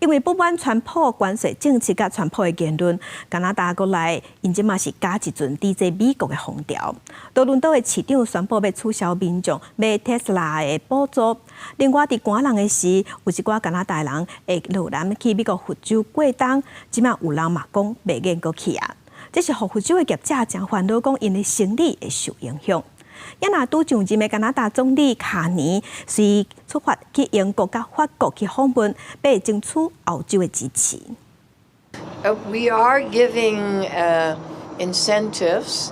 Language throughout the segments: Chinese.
因为不满川普关税政策甲川普的言论，加拿大国内因即嘛是加一阵抵制美国的风潮。多伦多的市长宣布要取消民众买特斯拉的补助。另外，伫寒冷的时，有一寡加拿大人会落南去美国佛州过冬，即嘛有人嘛讲袂愿过去啊。这是互佛州的业者真烦恼，讲因的生意会受影响。也若拄上任的加拿大总理卡尼是出发去英国甲法国去访问，要争取澳洲的支持。We are giving incentives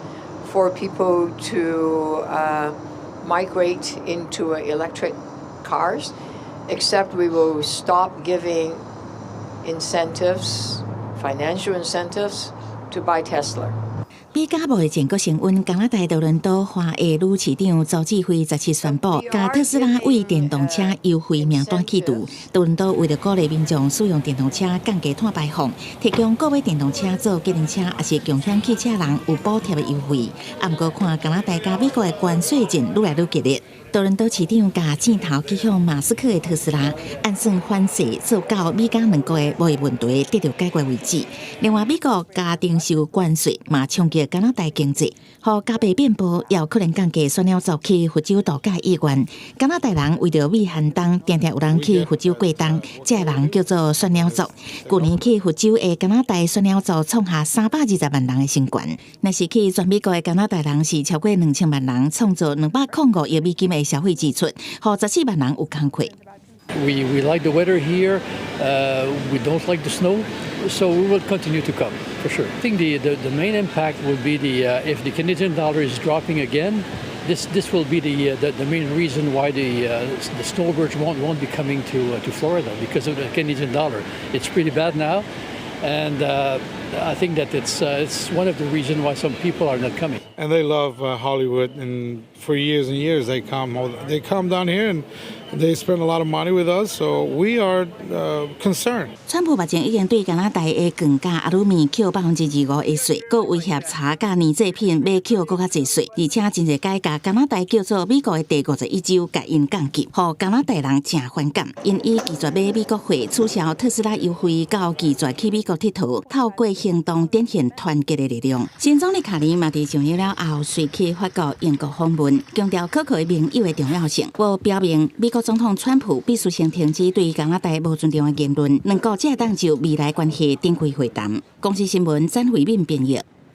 for people to migrate into electric cars, except we will stop giving incentives, financial incentives, to buy Tesla. 美加贸易战阁升温，加拿大多伦多华裔女市长周志辉17宣布，加特斯拉为电动车优惠名单启动。多伦多为了鼓励民众使用电动车降低碳排放，提供购买电动车做机能车也是共享汽车人有补贴的优惠。不过看加拿大加美国的关税战愈来愈激烈，多伦多市长把箭头指向马斯克的特斯拉，按算反税做到美加两国的贸易问题得到解决为止。另外，美国加征收关税嘛冲击加拿大经济，互加倍变波，也有可能降低选了族去佛州度假意愿。加拿大人为着美寒冬，常常有人去佛州过冬，这人叫做选了族。去年去佛州的加拿大选了族创下320万人的新冠，若是去全美国的加拿大人是超过2000万人，创造205亿美金的消费支出，互14万人有工课。We like the weather here. We don't like the snow, so we will continue to come for sure. I think the main impact would be if the Canadian dollar is dropping again. This will be the main reason why the snowbirds won't be coming to Florida because of the Canadian dollar. It's pretty bad now, and I think that it's one of the reasons why some people are not coming. And they love Hollywood, and for years and years they come down here and they spend a lot of money with us, so we are concerned. 川普目前已经对加拿大的钢价、阿鲁米扣25%的税，佮威胁茶甲年制品要扣更加侪税，而且真侪改革加拿大叫做美国的第51州，甲因降级，互加拿大人真反感。因伊拒绝买美国货，取消特斯拉优惠，到拒绝去美国佚佗，透过行动展现团结的力量。新总理卡尼嘛，伫上任了后，随去法国、英国访问，强调可靠的盟友的重要性。我表明美国总统川普必须先停止对加拿大无尊重的言论，两国才会当就未来关系展开会谈。公司新闻詹慧敏编译。